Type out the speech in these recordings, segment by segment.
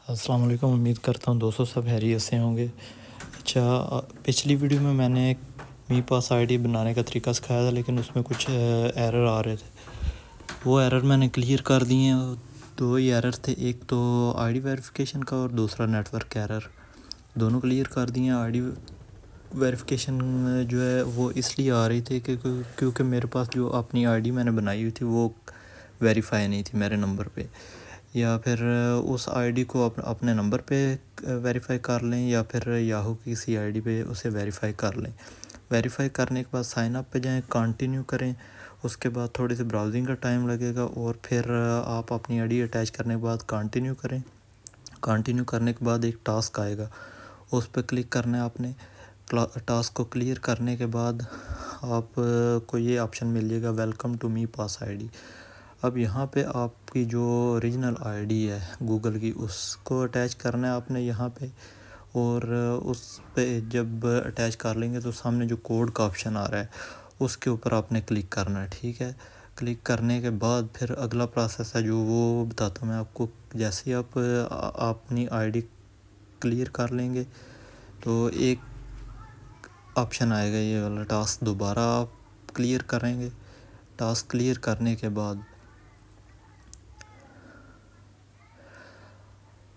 السلام علیکم، امید کرتا ہوں دوستوں سب خیریت سے ہوں گے۔ اچھا، پچھلی ویڈیو میں نے می پاس آئی ڈی بنانے کا طریقہ سکھایا تھا، لیکن اس میں کچھ ایرر آ رہے تھے۔ وہ ایرر میں نے کلیئر کر دیے ہیں۔ دو ہی ایرر تھے، ایک تو آئی ڈی ویریفیکیشن کا اور دوسرا نیٹ ورک ایرر، دونوں کلیئر کر دیے ہیں۔ آئی ڈی ویریفیکیشن جو ہے وہ اس لیے آ رہی تھی کیونکہ میرے پاس جو اپنی آئی ڈی میں نے بنائی ہوئی تھی وہ ویریفائی نہیں تھی میرے نمبر پہ، یا پھر اس آئی ڈی کو اپنے نمبر پہ ویریفائی کر لیں، یا پھر یاہو کی کسی آئی ڈی پہ اسے ویریفائی کر لیں۔ ویریفائی کرنے کے بعد سائن اپ پہ جائیں، کنٹینیو کریں، اس کے بعد تھوڑی سی براؤزنگ کا ٹائم لگے گا، اور پھر آپ اپنی آئی ڈی اٹیچ کرنے کے بعد کنٹینیو کریں۔ کنٹینیو کرنے کے بعد ایک ٹاسک آئے گا، اس پہ کلک کرنا ہے آپ نے۔ ٹاسک کو کلیئر کرنے کے بعد آپ کو یہ آپشن مل جائے گا، welcome to my pass I D. اب یہاں پہ آپ کی جو اوریجنل آئی ڈی ہے گوگل کی، اس کو اٹیچ کرنا ہے آپ نے یہاں پہ، اور اس پہ جب اٹیچ کر لیں گے تو سامنے جو کوڈ کا آپشن آ رہا ہے اس کے اوپر آپ نے کلک کرنا ہے، ٹھیک ہے۔ کلک کرنے کے بعد پھر اگلا پروسیس ہے جو وہ بتاتا ہوں میں آپ کو۔ جیسے ہی آپ اپنی آئی ڈی کلیئر کر لیں گے تو ایک آپشن آئے گا، یہ والا ٹاسک دوبارہ آپ کلیئر کریں گے۔ ٹاسک کلیئر کرنے کے بعد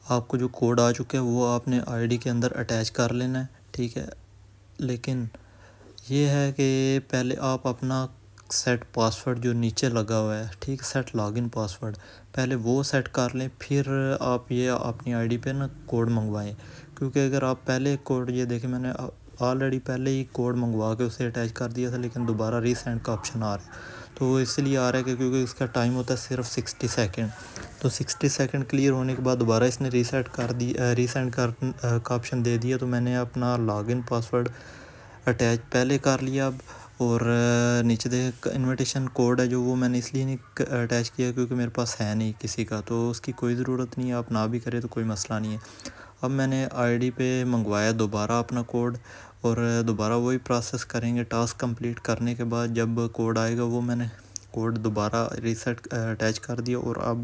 آپ کو جو کوڈ آ چکا ہے وہ آپ نے آئی ڈی کے اندر اٹیچ کر لینا ہے، ٹھیک ہے۔ لیکن یہ ہے کہ پہلے آپ اپنا سیٹ پاسورڈ جو نیچے لگا ہوا ہے، ٹھیک، سیٹ لاگ ان پاسورڈ، پہلے وہ سیٹ کر لیں، پھر آپ یہ اپنی آئی ڈی پہ کوڈ منگوائیں۔ کیونکہ اگر آپ پہلے کوڈ، یہ دیکھیں میں نے آلریڈی پہلے ہی کوڈ منگوا کے اسے اٹیچ کر دیا تھا، لیکن دوبارہ ری سینڈ کا آپشن آ رہا ہے، تو وہ اس لیے آ رہا ہے کہ کیونکہ اس کا ٹائم ہوتا ہے صرف 60 سیکنڈ، تو 60 سیکنڈ کلیئر ہونے کے بعد دوبارہ اس نے ری سینڈ کا آپشن دے دیا، تو میں نے اپنا لاگ ان پاسورڈ اٹیچ پہلے کر لیا اب، اور نیچے دیکھ انویٹیشن کوڈ ہے جو وہ میں نے اس لیے نہیں اٹیچ کیا کیونکہ میرے پاس ہے نہیں کسی کا، تو اس کی کوئی ضرورت نہیں ہے، آپ نہ بھی کریں تو کوئی مسئلہ نہیں ہے۔ اب میں نے آئی ڈی پہ منگوایا دوبارہ اپنا کوڈ، اور دوبارہ وہی پروسیس کریں گے۔ ٹاسک کمپلیٹ کرنے کے بعد جب کوڈ آئے گا وہ میں نے کوڈ دوبارہ ریسیٹ اٹیچ کر دیا، اور اب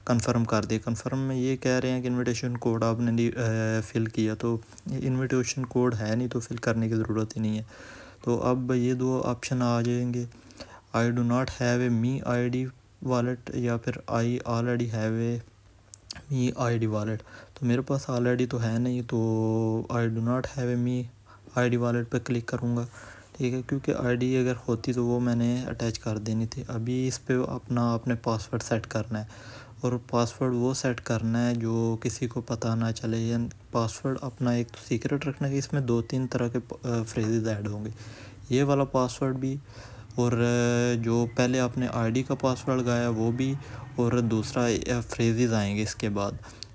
کنفرم کر دیا۔ کنفرم میں یہ کہہ رہے ہیں کہ انویٹیشن کوڈ آپ نے فل کیا، تو انویٹیشن کوڈ ہے نہیں تو فل کرنے کی ضرورت ہی نہیں ہے۔ تو اب یہ دو آپشن آ جائیں گے، I do not have a me I D wallet, یا پھر I already have a me I D wallet. تو میرے پاس آلریڈی تو ہے نہیں، تو I do not have a me I D wallet پہ کلک کروں گا، ٹھیک ہے، کیونکہ آئی ڈی اگر ہوتی تو وہ میں نے اٹیچ کر دینی تھی۔ ابھی اس پہ اپنے پاسورڈ سیٹ کرنا ہے، اور پاسورڈ وہ سیٹ کرنا ہے جو کسی کو پتہ نہ چلے، یا پاسورڈ اپنا ایک تو سیکرٹ رکھنا ہے، اس میں 2-3 طرح کے فریزز ایڈ ہوں گے، یہ والا پاسورڈ بھی، اور جو پہلے آپ نے آئی ڈی کا پاسورڈ لگایا وہ بھی، اور دوسرا فریزز آئیں گے اس کے بعد،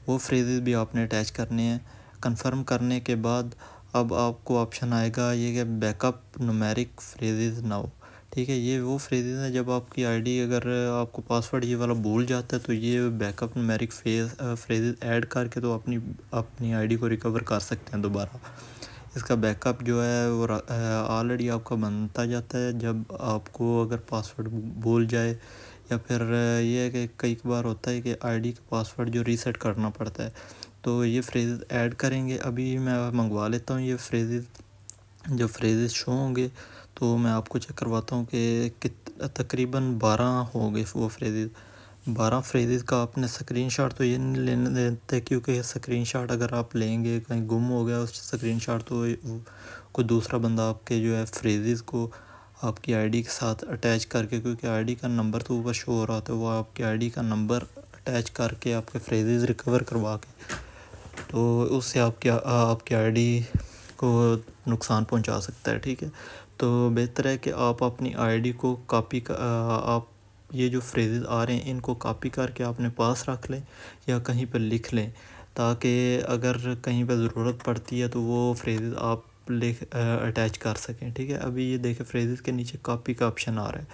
وہ فریزز بھی آپ نے اٹیچ کرنے ہیں۔ کنفرم کرنے کے بعد اب آپ کو آپشن آئے گا یہ کہ back up numeric phrases now, ٹھیک ہے۔ یہ وہ فریزز ہیں جب آپ کی آئی ڈی، اگر آپ کو پاسورڈ یہ والا بھول جاتا ہے تو یہ back up numeric phrases add کر کے تو اپنی آئی ڈی کو ریکور کر سکتے ہیں دوبارہ۔ اس کا بیک اپ جو ہے وہ آلریڈی آپ کا بنتا جاتا ہے جب آپ کو اگر پاسورڈ بھول جائے، یا پھر یہ ہے کہ کئی بار ہوتا ہے کہ آئی ڈی کا پاسورڈ جو ریسیٹ کرنا پڑتا ہے، تو یہ فریزز ایڈ کریں گے۔ ابھی میں منگوا لیتا ہوں یہ فریزز، جو فریزز شو ہوں گے تو میں آپ کو چیک کرواتا ہوں کہ تقریباً 12 ہوں گے وہ فریزز۔ 12 فریزز کا آپ نے اسکرین شاٹ تو یہ نہیں لینے دیتے، کیونکہ اسکرین شاٹ اگر آپ لیں گے کہیں گم ہو گیا اس اسکرین شاٹ، تو کوئی دوسرا بندہ آپ کے جو ہے فریزز کو آپ کی آئی ڈی کے ساتھ اٹیچ کر کے، کیونکہ آئی ڈی کا نمبر تو اوپر شو ہو رہا ہوتا ہے، وہ آپ کی آئی ڈی کا نمبر اٹیچ کر کے آپ کے فریزز ریکور کروا کے، تو اس سے آپ کی آئی ڈی کو نقصان پہنچا سکتا ہے، ٹھیک ہے۔ تو بہتر ہے کہ آپ اپنی آئی ڈی کو آپ یہ جو فریزز آ رہے ہیں ان کو کاپی کر کے اپنے پاس رکھ لیں، یا کہیں پہ لکھ لیں، تاکہ اگر کہیں پہ ضرورت پڑتی ہے تو وہ فریزز آپ اٹیچ کر سکیں، ٹھیک ہے۔ ابھی یہ دیکھیں فریزز کے نیچے کاپی کا آپشن آ رہا ہے،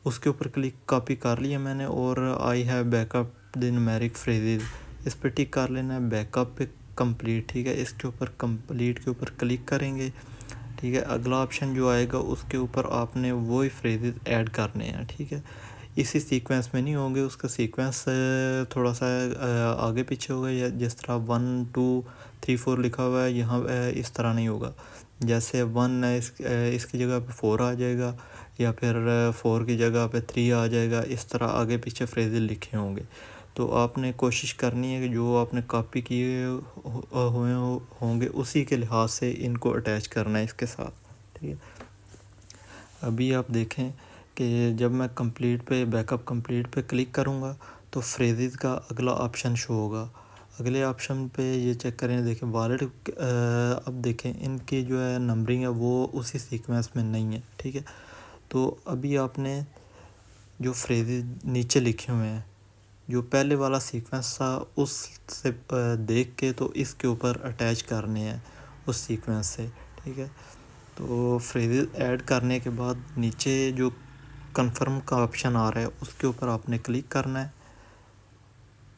اس کے اوپر کاپی کر لیا میں نے، اور I have back up the numeric phrases, اس پہ ٹک کر لینا ہے، بیک اپ پہ کمپلیٹ، ٹھیک ہے۔ اس کے اوپر کمپلیٹ کے اوپر کلک کریں گے، ٹھیک ہے۔ اگلا آپشن جو آئے گا اس کے اوپر آپ نے وہی فریزز ایڈ کرنے ہیں، ٹھیک ہے۔ اسی سیکوینس میں نہیں ہوں گے، اس کا سیکوینس تھوڑا سا آگے پیچھے ہوگا، یا جس طرح 1 2 3 4 لکھا ہوا ہے یہاں اس طرح نہیں ہوگا. جیسے 1 ہے اس کی جگہ پہ 4 آ جائے گا، یا پھر 4 کی جگہ پہ 3 آ جائے گا، اس طرح آگے پیچھے فریزز لکھے ہوں گے. تو آپ نے کوشش کرنی ہے کہ جو آپ نے کاپی کیے ہوئے ہوں گے اسی کے لحاظ سے ان کو اٹیچ کرنا ہے اس کے ساتھ. ٹھیک ہے. ابھی آپ دیکھیں کہ جب میں کمپلیٹ پہ بیک اپ کمپلیٹ پہ کلک کروں گا تو فریزز کا اگلا آپشن شو ہوگا. اگلے آپشن پہ یہ چیک کریں، دیکھیں والیٹ، اب دیکھیں ان کی جو ہے نمبرنگ ہے وہ اسی سیکوینس میں نہیں ہے. ٹھیک ہے. تو ابھی آپ نے جو فریزز نیچے لکھے ہوئے ہیں، جو پہلے والا سیکوینس تھا اس سے دیکھ کے تو اس کے اوپر اٹیچ کرنے ہیں اس سیکوینس سے. ٹھیک ہے. تو فریزز ایڈ کرنے کے بعد نیچے جو کنفرم کا آپشن آ رہا ہے اس کے اوپر آپ نے کلک کرنا ہے.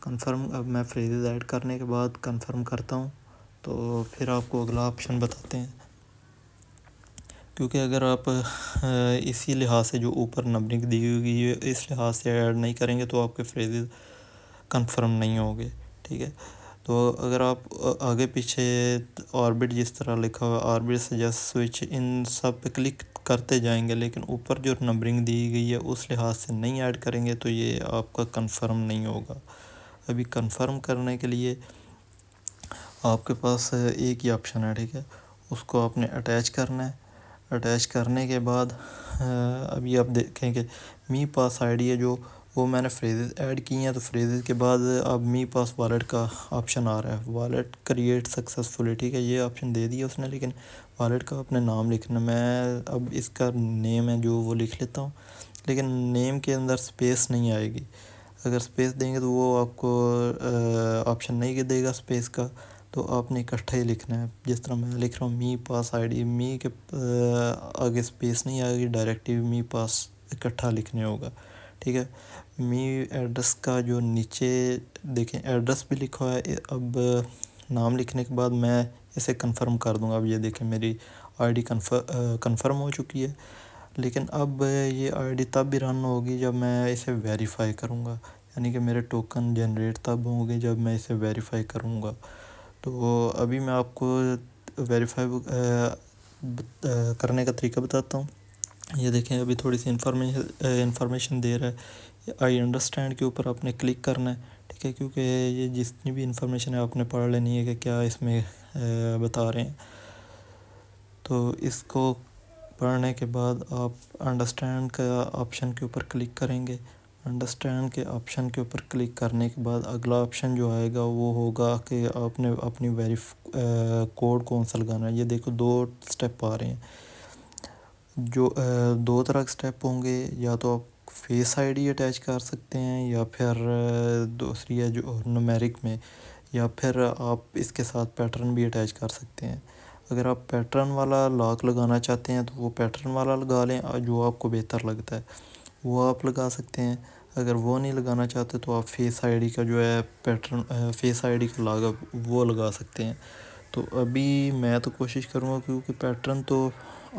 کنفرم، اب میں فریزز ایڈ کرنے کے بعد کنفرم کرتا ہوں تو پھر آپ کو اگلا آپشن بتاتے ہیں. کیونکہ اگر آپ اسی لحاظ سے جو اوپر نمبرنگ دی ہوئی ہے اس لحاظ سے ایڈ نہیں کریں گے تو آپ کے فریزز کنفرم نہیں ہوں گے. ٹھیک ہے. تو اگر آپ آگے پیچھے آربٹ جس طرح لکھا ہوا آربٹ سجیسٹ سوئچ ان سب پہ کلک کرتے جائیں گے لیکن اوپر جو نمبرنگ دی گئی ہے اس لحاظ سے نہیں ایڈ کریں گے تو یہ آپ کا کنفرم نہیں ہوگا. ابھی کنفرم کرنے کے لیے آپ کے پاس ایک ہی آپشن ہے. ٹھیک ہے. اس کو آپ نے اٹیچ کرنا ہے. اٹیچ کرنے کے بعد ابھی آپ دیکھیں کہ می پاس آئی ڈی ہے جو وہ میں نے فریزز ایڈ کی ہیں، تو فریزز کے بعد اب می پاس والیٹ کا آپشن آ رہا ہے، والیٹ کریٹ سکسیزفلی. ٹھیک ہے. یہ آپشن دے دیا اس نے، لیکن والیٹ کا اپنے نام لکھنا. میں اب اس کا نیم ہے جو وہ لکھ لیتا ہوں، لیکن نیم کے اندر سپیس نہیں آئے گی. اگر سپیس دیں گے تو وہ آپ کو آپشن نہیں دے گا سپیس کا، تو آپ نے اکٹھا ہی لکھنا ہے. جس طرح میں لکھ رہا ہوں می پاس آئی ڈی، می کے آگے سپیس نہیں آئے گی، ڈائریکٹلی می پاس اکٹھا لکھنے ہوگا. ٹھیک ہے. می ایڈریس کا جو نیچے دیکھیں ایڈریس بھی لکھا ہے. اب نام لکھنے کے بعد میں اسے کنفرم کر دوں گا. اب یہ دیکھیں میری آئی ڈی کنفرم ہو چکی ہے، لیکن اب یہ آئی ڈی تب بھی رن ہوگی جب میں اسے ویریفائی کروں گا، یعنی کہ میرے ٹوکن جنریٹ تب ہوں گے جب میں اسے ویریفائی کروں گا. تو ابھی میں آپ کو ویریفائی کرنے کا طریقہ بتاتا ہوں. یہ دیکھیں ابھی تھوڑی سی انفارمیشن دے رہا ہے. آئی انڈرسٹینڈ کے اوپر آپ نے کلک کرنا ہے. ٹھیک ہے. کیونکہ یہ جتنی بھی انفارمیشن ہے آپ نے پڑھ لینی ہے کہ کیا اس میں بتا رہے ہیں. تو اس کو پڑھنے کے بعد آپ انڈرسٹینڈ کا آپشن کے اوپر کلک کریں گے. انڈرسٹینڈ کے آپشن کے اوپر کلک کرنے کے بعد اگلا آپشن جو آئے گا وہ ہوگا کہ آپ نے اپنی کوڈ کون سا لگانا ہے. یہ دیکھو 2 سٹیپ آ رہے ہیں. جو 2 طرح کے سٹیپ ہوں گے، یا تو آپ فیس آئی ڈی اٹیچ کر سکتے ہیں، یا پھر دوسری ہے جو نومیرک میں، یا پھر آپ اس کے ساتھ پیٹرن بھی اٹیچ کر سکتے ہیں. اگر آپ پیٹرن والا لاک لگانا چاہتے ہیں تو وہ پیٹرن والا لگا لیں، جو آپ کو بہتر لگتا ہے وہ آپ لگا سکتے ہیں. اگر وہ نہیں لگانا چاہتے تو آپ فیس آئی ڈی کا جو ہے پیٹرن، فیس آئی ڈی کا لاک وہ لگا سکتے ہیں. تو ابھی میں تو کوشش کروں گا، کیونکہ پیٹرن تو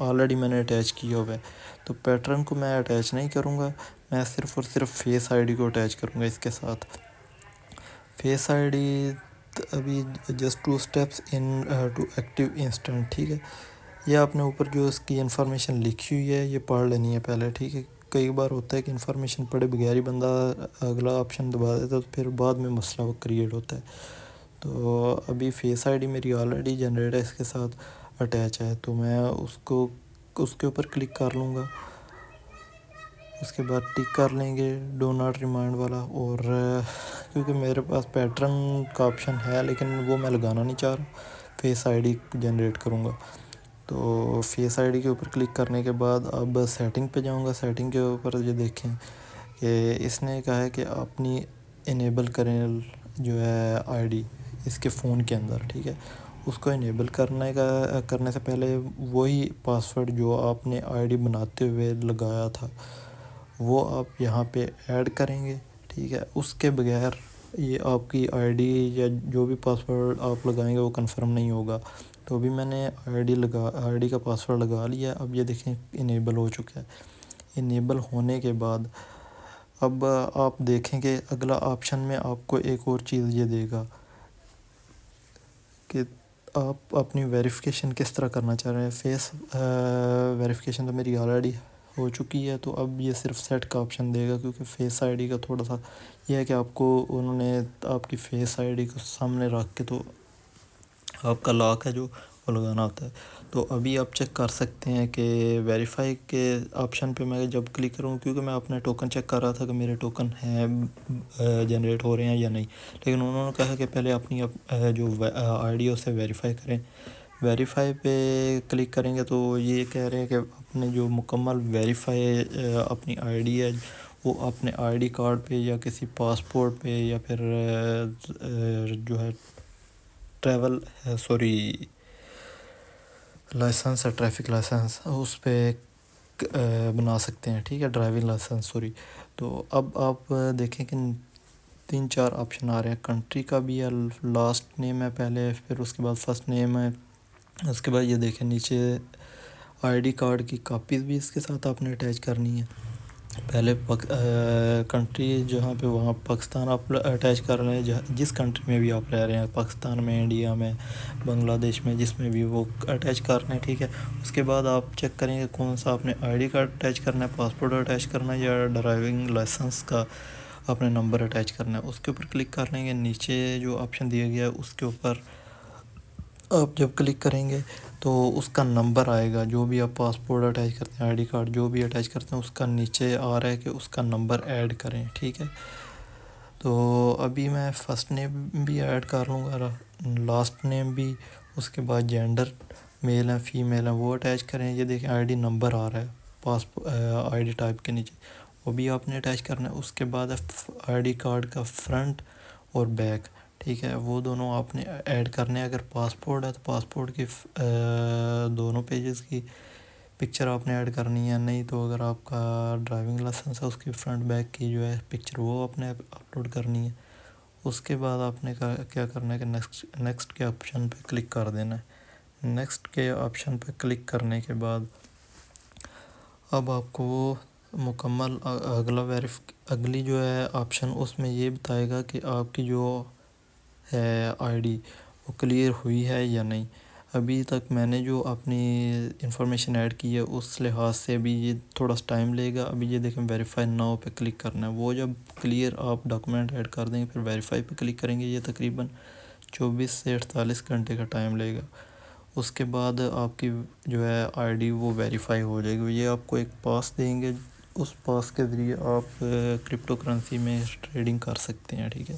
آلریڈی میں نے اٹیچ کیا ہوا ہے، تو پیٹرن کو میں اٹیچ نہیں کروں گا. میں صرف اور صرف فیس آئی ڈی کو اٹیچ کروں گا اس کے ساتھ. فیس آئی ڈی ابھی just 2 steps in to active instant. ٹھیک ہے. یہ آپ نے اوپر جو اس کی انفارمیشن لکھی ہوئی ہے یہ پڑھ لینی ہے پہلے. ٹھیک ہے. کئی بار ہوتا ہے کہ انفارمیشن پڑھے بغیر ہی بندہ اگلا آپشن دبا دیتا ہے تو پھر بعد میں مسئلہ کریٹ ہوتا ہے. تو ابھی فیس آئی ڈی میری آلریڈی جنریٹ ہے، اس کے ساتھ اٹیچ ہے، تو میں اس کے اوپر کلک کر لوں گا. اس کے بعد ٹک کر لیں گے ڈو ناٹ ریمائنڈ والا. اور کیونکہ میرے پاس پیٹرن کا آپشن ہے لیکن وہ میں لگانا نہیں چاہ رہا، فیس آئی ڈی جنریٹ کروں گا. تو فیس آئی ڈی کے اوپر کلک کرنے کے بعد اب سیٹنگ پہ جاؤں گا. سیٹنگ کے اوپر یہ دیکھیں کہ اس نے کہا ہے کہ اپنی انیبل کریں جو ہے آئی ڈی اس کے فون کے اندر. ٹھیک ہے. اس کو انیبل کرنے سے پہلے وہی پاسورڈ جو آپ نے آئی ڈی بناتے ہوئے لگایا تھا وہ آپ یہاں پہ ایڈ کریں گے. ٹھیک ہے. اس کے بغیر یہ آپ کی آئی ڈی یا جو بھی پاسورڈ آپ لگائیں گے وہ کنفرم نہیں ہوگا. تو ابھی میں نے آئی ڈی کا پاسورڈ لگا لیا. اب یہ دیکھیں انیبل ہو چکا ہے. انیبل ہونے کے بعد اب آپ دیکھیں کہ اگلا آپشن میں آپ کو ایک اور چیز یہ دے گا کہ آپ اپنی ویریفیکیشن کس طرح کرنا چاہ رہے ہیں. فیس ویریفیکیشن تو میری آلریڈی ہو چکی ہے، تو اب یہ صرف سیٹ کا آپشن دے گا، کیونکہ فیس آئی ڈی کا تھوڑا سا یہ ہے کہ آپ کو انہوں نے آپ کی فیس آئی ڈی کو سامنے رکھ کے تو آپ کا لاک ہے جو وہ لگانا ہوتا ہے. تو ابھی آپ چیک کر سکتے ہیں کہ ویریفائی کے آپشن پہ میں جب کلک کروں، کیونکہ میں اپنے ٹوکن چیک کر رہا تھا کہ میرے ٹوکن ہیں جنریٹ ہو رہے ہیں یا نہیں، لیکن انہوں نے کہا کہ پہلے اپنی جو آئی ڈی ہے اسے ویریفائی کریں. ویریفائی پہ کلک کریں گے تو یہ کہہ رہے ہیں کہ اپنے جو مکمل ویریفائی اپنی آئی ڈی ہے وہ اپنے آئی ڈی کارڈ پہ یا کسی پاسپورٹ پہ یا پھر جو ہے ٹریول لائسنس ہے، ٹریفک لائسنس، اس پہ بنا سکتے ہیں. ٹھیک ہے، ڈرائیونگ لائسنس تو اب آپ دیکھیں کہ 3-4 آپشن آ رہے ہیں. کنٹری کا بھی ہے، لاسٹ نیم ہے پہلے، پھر اس کے بعد فرسٹ نیم ہے، اس کے بعد یہ دیکھیں نیچے آئی ڈی کارڈ کی کاپیز بھی اس کے ساتھ آپ نے اٹیچ کرنی ہے. پہلے کنٹری جہاں پہ وہاں پاکستان آپ اٹیچ کر رہے ہیں، جس کنٹری میں بھی آپ رہ رہے ہیں، پاکستان میں، انڈیا میں، بنگلہ دیش میں، جس میں بھی وہ اٹیچ کر رہے ہیں. ٹھیک ہے، اس کے بعد آپ چیک کریں گے کون سا آپ نے آئی ڈی کارڈ اٹیچ کرنا ہے، پاسپورٹ اٹیچ کرنا ہے یا ڈرائیونگ لائسنس کا اپنے نمبر اٹیچ کرنا ہے. اس کے اوپر کلک کر لیں گے. نیچے جو آپشن دیا گیا ہے اس کے اوپر آپ جب کلک کریں گے تو اس کا نمبر آئے گا، جو بھی آپ پاسپورٹ اٹیچ کرتے ہیں، آئی ڈی کارڈ جو بھی اٹیچ کرتے ہیں، اس کا نیچے آ رہا ہے کہ اس کا نمبر ایڈ کریں. ٹھیک ہے، تو ابھی میں فرسٹ نیم بھی ایڈ کر لوں گا، لاسٹ نیم بھی، اس کے بعد جینڈر میل ہے فیمیل ہے وہ اٹیچ کریں. یہ دیکھیں آئی ڈی نمبر آ رہا ہے آئی ڈی ٹائپ کے نیچے، وہ بھی آپ نے اٹیچ کرنا ہے. اس کے بعد آئی ڈی کارڈ کا فرنٹ اور بیک، ٹھیک ہے، وہ دونوں آپ نے ایڈ کرنے ہیں. اگر پاسپورٹ ہے تو پاسپورٹ کی دونوں پیجز کی پکچر آپ نے ایڈ کرنی ہے، نہیں تو اگر آپ کا ڈرائیونگ لائسنس ہے اس کی فرنٹ بیک کی جو ہے پکچر وہ آپ نے اپلوڈ کرنی ہے. اس کے بعد آپ نے کیا کرنا ہے کہ نیکسٹ کے آپشن پہ کلک کر دینا ہے. نیکسٹ کے آپشن پہ کلک کرنے کے بعد اب آپ کو وہ مکمل اگلی جو ہے آپشن اس میں یہ بتائے گا کہ آپ کی جو ہے آئی ڈی وہ کلیئر ہوئی ہے یا نہیں. ابھی تک میں نے جو اپنی انفارمیشن ایڈ کی ہے اس لحاظ سے ابھی یہ تھوڑا سا ٹائم لے گا. ابھی یہ دیکھیں ویریفائی ناؤ پہ کلک کرنا ہے، وہ جب کلیئر آپ ڈاکومنٹ ایڈ کر دیں گے پھر ویریفائی پہ کلک کریں گے، یہ تقریباً 24 سے 48 گھنٹے کا ٹائم لے گا. اس کے بعد آپ کی جو ہے آئی ڈی وہ ویریفائی ہو جائے گی. یہ آپ کو ایک پاس دیں گے، اس پاس کے ذریعے آپ کرپٹو کرنسی میں ٹریڈنگ کر سکتے ہیں. ٹھیک ہے،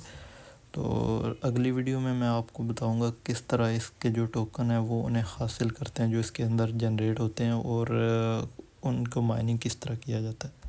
تو اگلی ویڈیو میں آپ کو بتاؤں گا کس طرح اس کے جو ٹوکن ہیں وہ انہیں حاصل کرتے ہیں جو اس کے اندر جنریٹ ہوتے ہیں، اور ان کو مائننگ کس طرح کیا جاتا ہے.